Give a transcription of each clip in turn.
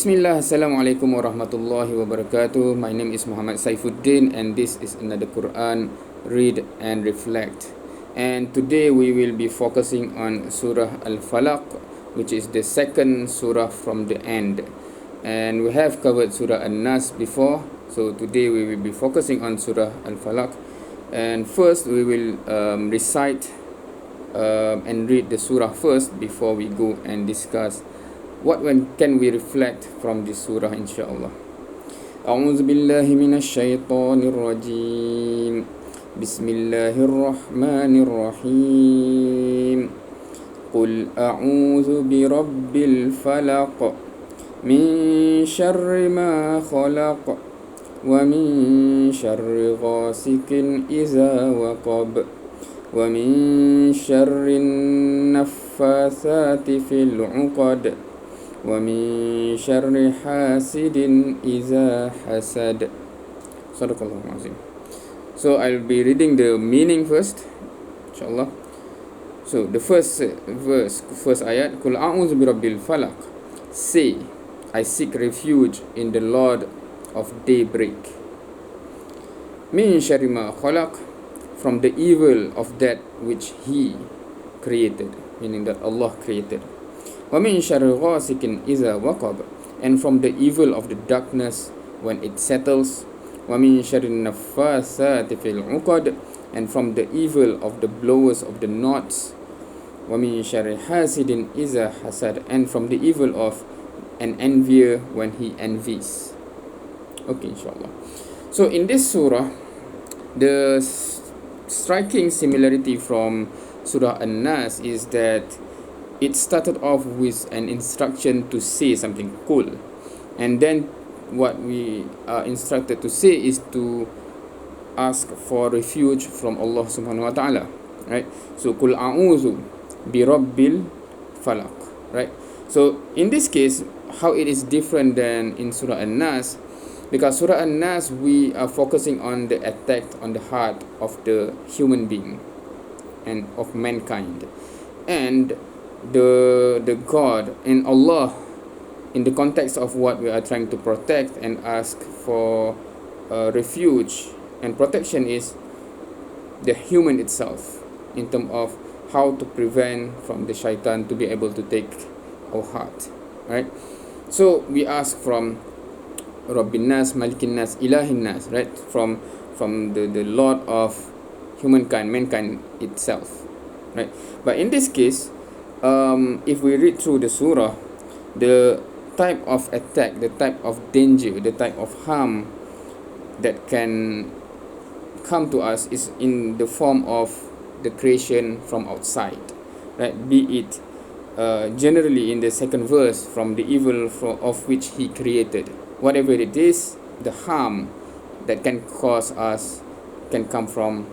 Bismillah, Assalamualaikum warahmatullahi wabarakatuh. My name is Muhammad Saifuddin and this is another Quran Read and Reflect. And today we will be focusing on Surah Al-Falaq, which is the second surah from the end. And we have covered Surah An-Naas before, so today we will be focusing on Surah Al-Falaq. And first we will recite and read the surah first before we go and discuss what can we reflect from this surah, insyaAllah. A'udzu billahi minasy syaithanir rajim. Bismillahirrahmanirrahim. Qul a'udzu birabbil falaq min syarri ma khalaq wa min syarri ghasikin idza waqab wa min syarri naffatsati fil 'uqad وَمِن شَرِّ حَاسِدٍ إِذَا حَسَدَ. Sadaqallahul Azim. So I'll be reading the meaning first, insyaAllah. So the first ayat, Qul a'udzu birabbil falaq. Say, I seek refuge in the Lord of daybreak. Min syarri ma khalaq, from the evil of that which He created, meaning that Allah created. وَمِن شَرِّ غَاسِقٍ إِذَا وَقَبَ, and from the evil of the darkness when it settles. وَمِن شَرِّ النَّفَّاثَاتِ فِي الْعُقَدِ, and from the evil of the blowers of the knots. وَمِن شَرِّ حَاسِدٍ إِذَا حَسَدَ, and from the evil of an envier when he envies. Okay, insyaAllah. So in this surah, the striking similarity from Surah An-Naas is that it started off with an instruction to say something cool, and then what we are instructed to say is to ask for refuge from Allah subhanahu wa ta'ala, right? So Qul a'udzu birabbil falaq, right? So in this case, how it is different than in Surah An-Nas, because Surah An-Nas we are focusing on the attack on the heart of the human being and of mankind, and the God in Allah, in the context of what we are trying to protect and ask for refuge and protection, is the human itself, in terms of how to prevent from the syaitan to be able to take our heart, right? So we ask from Rabbin Nas, Malikin Nas, Ilahin Nas, right? From the Lord of mankind itself, right? But in this case, if we read through the surah, the type of attack, the type of danger, the type of harm that can come to us is in the form of the creation from outside, right? Be it generally in the second verse, from the evil of which He created. Whatever it is, the harm that can cause us can come from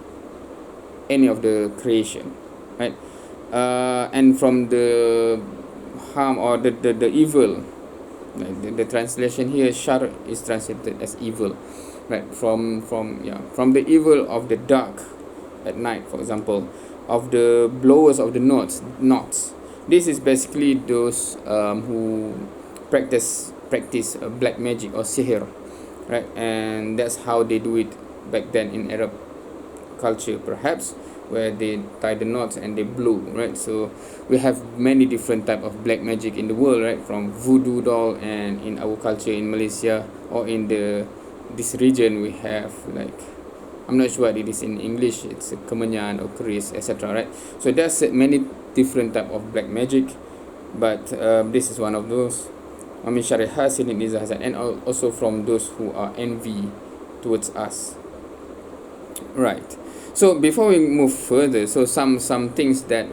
any of the creation, right? And from the harm or the evil, the translation here, shar is translated as evil, right? From the evil of the dark at night, for example, of the blowers of the knots. This is basically those who practice black magic or sihr, right? And that's how they do it back then in Arab culture, perhaps, where they tie the knots and they blow, right? So we have many different type of black magic in the world, right? From voodoo doll, and in our culture in Malaysia or in this region we have, like, I'm not sure what it is in English, it's kemenyan or keris, etc., right? So there's many different type of black magic, but this is one of those. وَمِن شَرِّ حَاسِدٍ إِذَا حَسَدَ, and also from those who are envy towards us, right? So before we move further, so some things that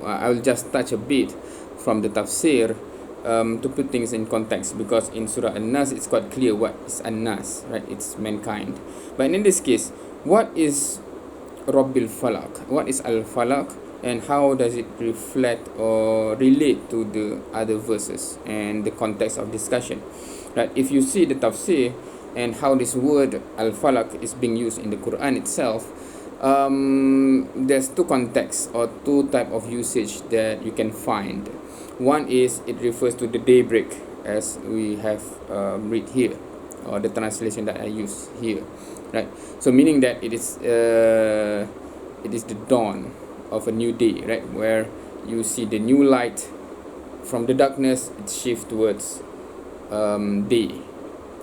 I will just touch a bit from the tafsir, to put things in context, because in Surah An-Nas it's quite clear what is An-Nas, right? It's mankind. But in this case, what is Rabbil Falaq? What is Al-Falaq, and how does it reflect or relate to the other verses and the context of discussion, right? If you see the tafsir and how this word Al-Falaq is being used in the Qur'an itself, there's two contexts or two type of usage that you can find. One is it refers to the daybreak, as we have read here, or the translation that I use here, right? So meaning that it is the dawn of a new day, right, where you see the new light from the darkness. It shifts towards day,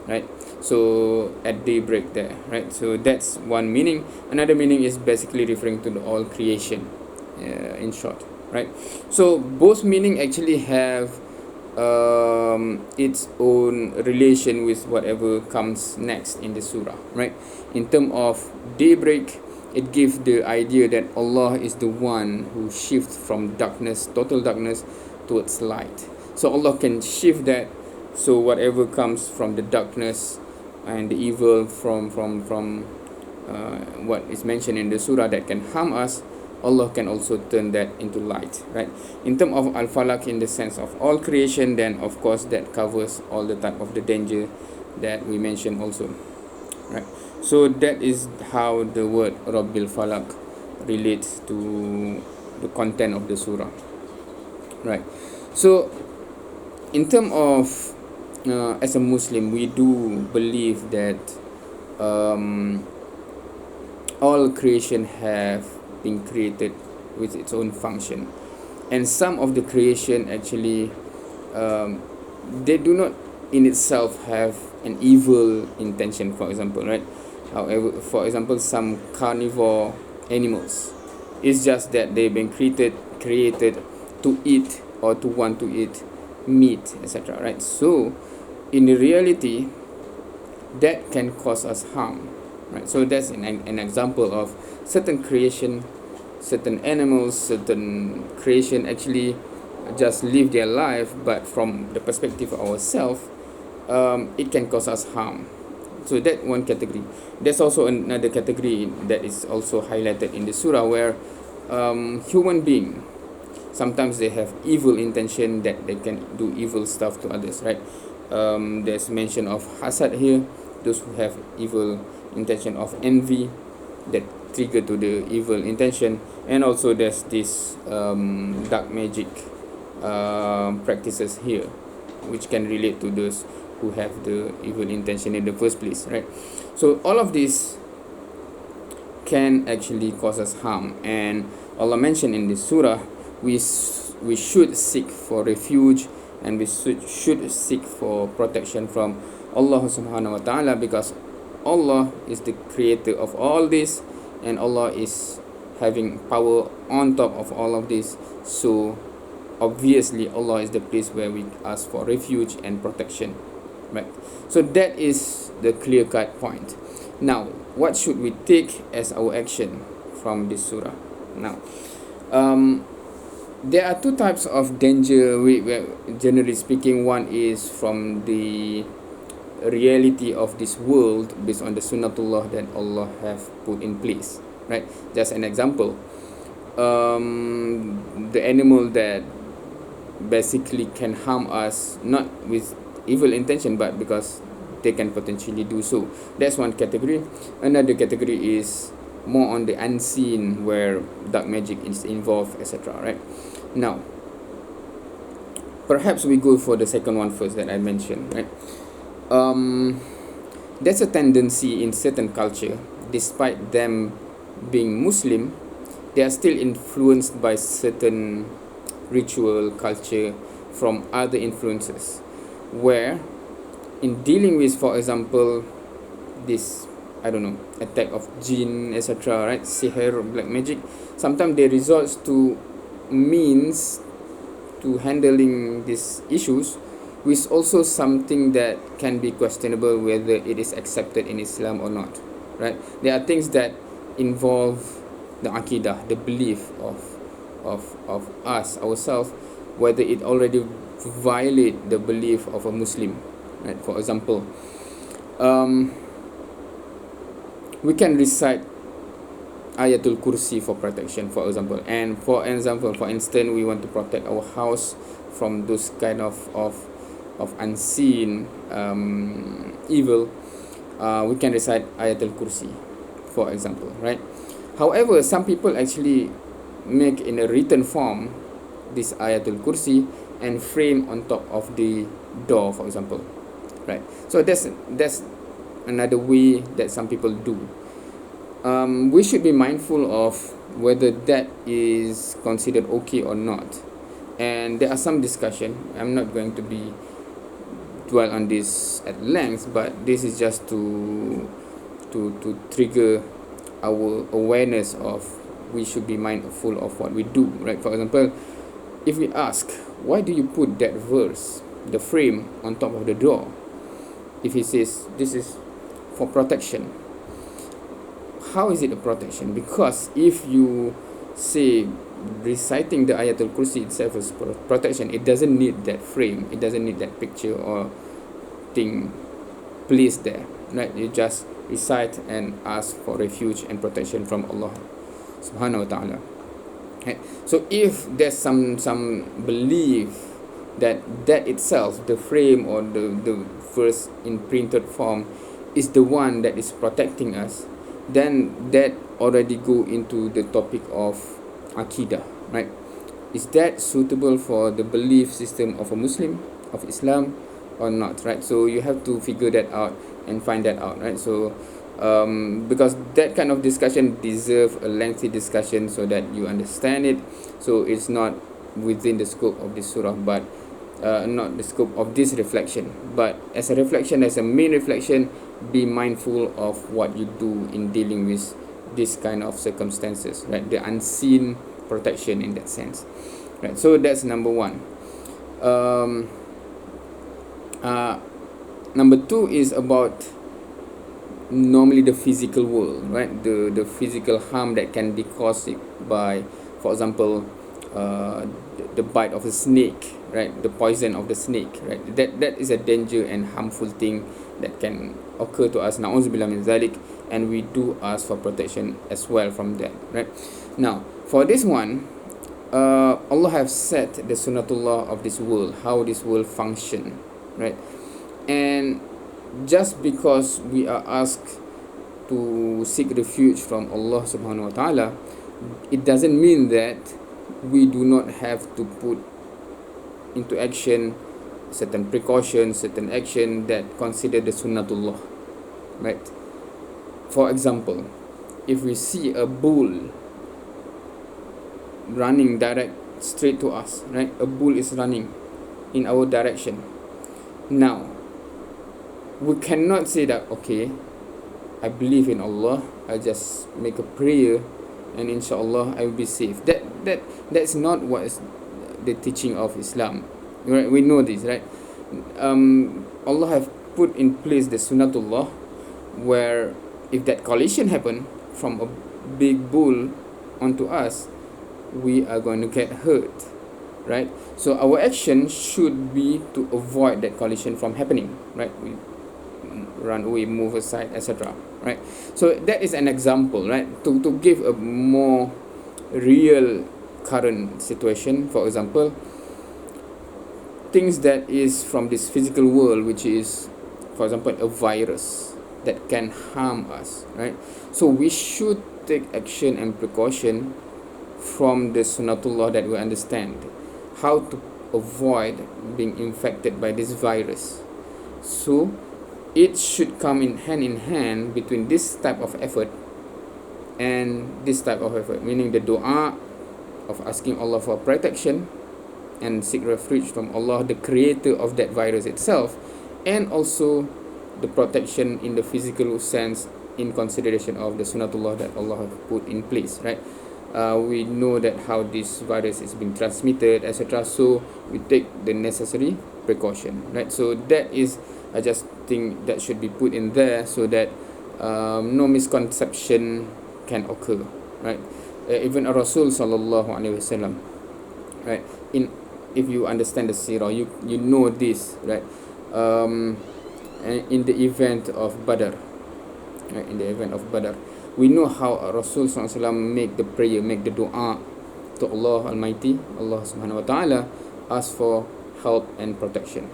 right? So at daybreak there, right? So that's one meaning. Another meaning is basically referring to the all creation, in short, right? So both meaning actually have its own relation with whatever comes next in the surah, right? In terms of daybreak, it gives the idea that Allah is the one who shifts from darkness, total darkness, towards light. So Allah can shift that. So whatever comes from the darkness and the evil from what is mentioned in the surah that can harm us, Allah can also turn that into light, right? In terms of Al-Falaq, in the sense of all creation, then of course that covers all the type of the danger that we mentioned also, right? So that is how the word Rabbil Falaq relates to the content of the surah, right? So in terms of as a Muslim, we do believe that all creation have been created with its own function, and some of the creation actually they do not in itself have an evil intention, for example, right? However, for example, some carnivore animals, it's just that they've been created to eat or to want to eat meat, etc., right? So in the reality, that can cause us harm, right? So that's an example of certain creation, certain animals, certain creation actually just live their life, but from the perspective of ourselves, it can cause us harm. So that one category. There's also another category that is also highlighted in the surah, where human being, sometimes they have evil intention, that they can do evil stuff to others, right? There's mention of hasad here, those who have evil intention, of envy that trigger to the evil intention, and also there's this dark magic practices here, which can relate to those who have the evil intention in the first place, right? So all of this can actually cause us harm, and Allah mentioned in this surah, we should seek for refuge, and we should seek for protection from Allah subhanahu wa ta'ala, because Allah is the creator of all this, and Allah is having power on top of all of this. So obviously Allah is the place where we ask for refuge and protection, right? So that is the clear-cut point. Now, what should we take as our action from this surah? Now, there are two types of danger, generally speaking. One is from the reality of this world, based on the sunnatullah that Allah have put in place, right? Just an example, the animal that basically can harm us, not with evil intention, but because they can potentially do so. That's one category. Another category is more on the unseen, where dark magic is involved, etc., right? Now, perhaps we go for the second one first that I mentioned, right? There's a tendency in certain culture, despite them being Muslim, they are still influenced by certain ritual culture from other influences, where in dealing with, for example, this, I don't know, attack of jinn, etc., right, sihr, black magic, sometimes they resort to means to handling these issues, which is also something that can be questionable whether it is accepted in Islam or not, right? There are things that involve the aqidah, the belief of us, ourselves, whether it already violate the belief of a Muslim, right? For example, we can recite Ayatul Kursi for protection, for example, and for instance, we want to protect our house from those kind of unseen evil. We can recite Ayatul Kursi, for example, right? However, some people actually make in a written form this Ayatul Kursi and frame on top of the door, for example, right? So that's another way that some people do. We should be mindful of whether that is considered okay or not, and there are some discussion. I'm not going to be dwell on this at length, but this is just to trigger our awareness of we should be mindful of what we do, right? For example, if we ask, why do you put that verse, the frame, on top of the door? If he says this is for protection, how is it a protection? Because if you say reciting the Ayatul Kursi itself is protection, it doesn't need that frame, it doesn't need that picture or thing placed there, right? You just recite and ask for refuge and protection from Allah subhanahu wa ta'ala. Okay. So if there's some belief that itself, the frame or the verse in printed form, is the one that is protecting us, then that already go into the topic of Aqidah, right? Is that suitable for the belief system of a Muslim, of Islam, or not, right? So you have to figure that out and find that out, right? So because that kind of discussion deserve a lengthy discussion so that you understand it. So it's not within the scope of this surah, but not the scope of this reflection, but as a reflection, as a main reflection, be mindful of what you do in dealing with this kind of circumstances, right? The unseen protection in that sense, right? So that's number one. Number two is about normally the physical world, right? The physical harm that can be caused by, for example, the bite of a snake, right? The poison of the snake, right? That is a danger and harmful thing that can occur to us. Na'udzubillah min zalik, and we do ask for protection as well from that, right? Now, for this one, Allah have set the sunnatullah of this world, how this world function, right? And just because we are asked to seek refuge from Allah subhanahu wa ta'ala, it doesn't mean that we do not have to put into action certain precautions, certain action that consider the sunnatullah, right? For example, if we see a bull running direct straight to us, right? A bull is running in our direction. Now, we cannot say that, okay, I believe in Allah, I just make a prayer and inshallah I will be safe. That's not what is the teaching of Islam, right? We know this, right? Allah have put in place the sunnatullah, where if that collision happen from a big bull onto us, we are going to get hurt, right? So our action should be to avoid that collision from happening, right? We run away, move aside, etc., right? So that is an example, right? To give a more real current situation. For example, things that is from this physical world, which is, for example, a virus that can harm us, right? So we should take action and precaution from the sunnatullah that we understand, how to avoid being infected by this virus. So it should come in hand between this type of effort and this type of effort, meaning the dua of asking Allah for protection and seek refuge from Allah, the creator of that virus itself, and also the protection in the physical sense in consideration of the sunnatullah that Allah have put in place, right? We know that how this virus is being transmitted, etc. So we take the necessary precaution, right? So that is, I just think that should be put in there so that no misconception can occur, right? Even a Rasul sallallahu alaihi wasallam, right? If you understand the seerah, you know this, right? In the event of Badr, right? In the event of Badr, we know how Rasul sallallahu alaihi wasallam make the prayer, make the dua to Allah Almighty, Allah subhanahu wa ta'ala, ask for help and protection,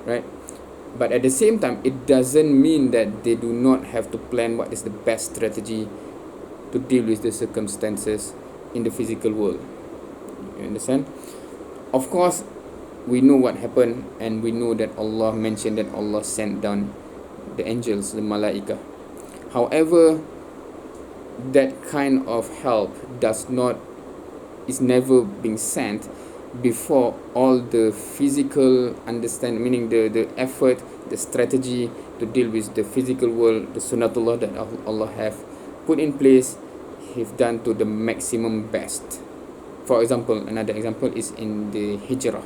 right? But at the same time, it doesn't mean that they do not have to plan what is the best strategy to deal with the circumstances in the physical world. You understand? Of course, we know what happened, and we know that Allah mentioned that Allah sent down the angels, the malaika. However, that kind of help is never being sent before all the physical understanding, meaning the effort, the strategy to deal with the physical world, the sunnatullah that Allah have put in place, have done to the maximum best. For example, another example is in the hijrah,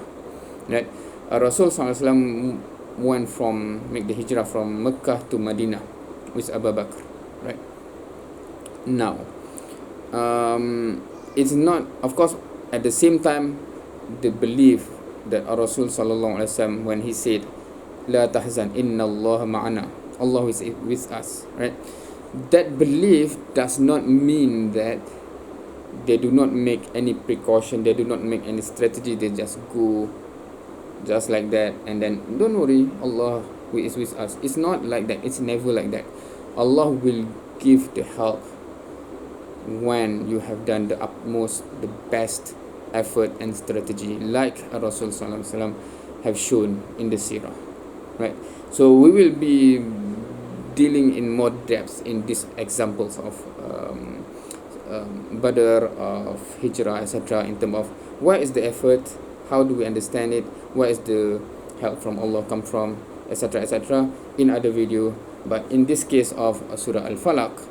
right? Rasul SAW make the hijrah from Mecca to Medina with Abu Bakr, right? Now, it's not, of course, at the same time, the belief that Rasul SAW, when he said, La tahzan, inna Allah ma'ana, Allah is with us, right? That belief does not mean that they do not make any precaution, they do not make any strategy, they just go just like that, and then don't worry, Allah is with us. It's not like that. It's never like that. Allah will give the help when you have done the utmost, the best effort and strategy, like Rasul Sallallahu Alaihi Wasallam have shown in the seerah, right? So we will be dealing in more depth in these examples of Badr, of Hijrah, etc., in terms of where is the effort, how do we understand it, where is the help from Allah come from, etc., etc., in other video. But in this case of Surah Al-Falaq,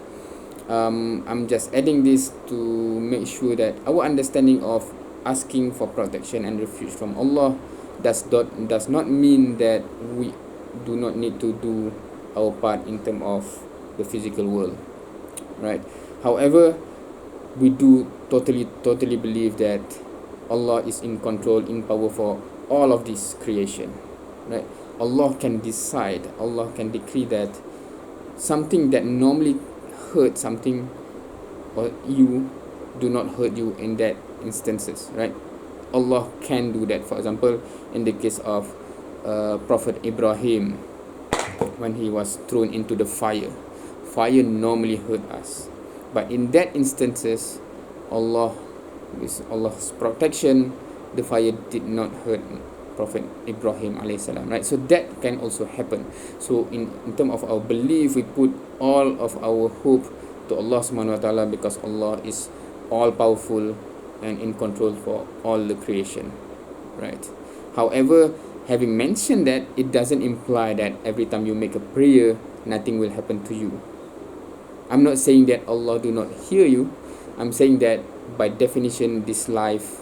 I'm just adding this to make sure that our understanding of asking for protection and refuge from Allah does not mean that we do not need to do our part in terms of the physical world, right? However, we do totally believe that Allah is in control, in power for all of this creation, right? Allah can decide, Allah can decree that something that normally hurt something or you do not hurt you in that instances, right? Allah can do that. For example, in the case of Prophet Ibrahim, when he was thrown into the fire normally hurt us, but in that instances, Allah, with Allah's protection, the fire did not hurt Prophet Ibrahim alayhi salam, right? So that can also happen. So in terms of our belief, we put all of our hope to Allah subhanahu wa ta'ala, because Allah is all powerful and in control for all the creation, right? However, having mentioned that, it doesn't imply that every time you make a prayer, nothing will happen to you. I'm not saying that Allah do not hear you. I'm saying that by definition, this life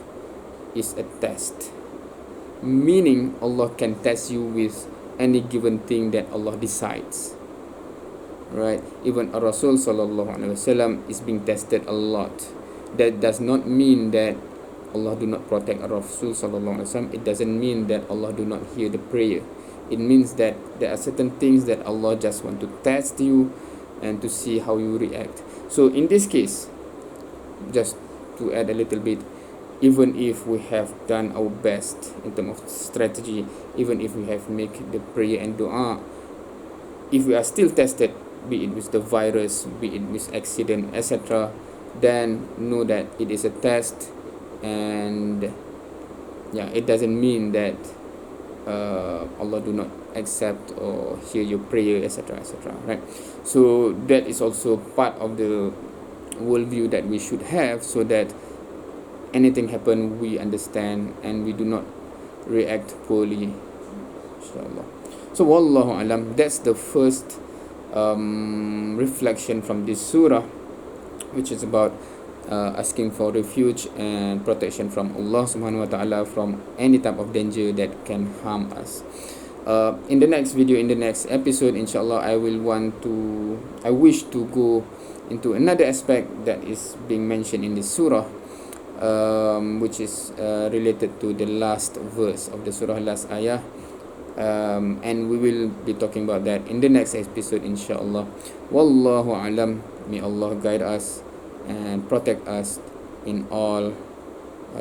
is a test, meaning Allah can test you with any given thing that Allah decides, right? Even Rasul Sallallahu Alaihi Wasallam is being tested a lot. That does not mean that Allah do not protect Rasul Sallallahu Alaihi Wasallam. It doesn't mean that Allah do not hear the prayer. It means that there are certain things that Allah just want to test you and to see how you react. So in this case, just to add a little bit, even if we have done our best in terms of strategy, even if we have made the prayer and dua, if we are still tested, be it with the virus, be it with accident, etc., then know that it is a test, and yeah, it doesn't mean that Allah do not accept or hear your prayer, etc., etc., right? So that is also part of the worldview that we should have, so that anything happen, we understand and we do not react poorly, inshallah. So wallahu alam, that's the first reflection from this surah, which is about asking for refuge and protection from Allah subhanahu wa ta'ala from any type of danger that can harm us. In the next video, in the next episode, inshallah, I wish to go into another aspect that is being mentioned in this surah, which is related to the last verse of the surah, last ayah, and we will be talking about that in the next episode, inshallah. Wallahu alam. May Allah guide us and protect us in all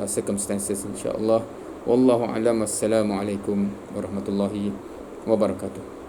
circumstances, inshallah. Wallahu alam. Assalamu alaikum warahmatullahi wabarakatuh.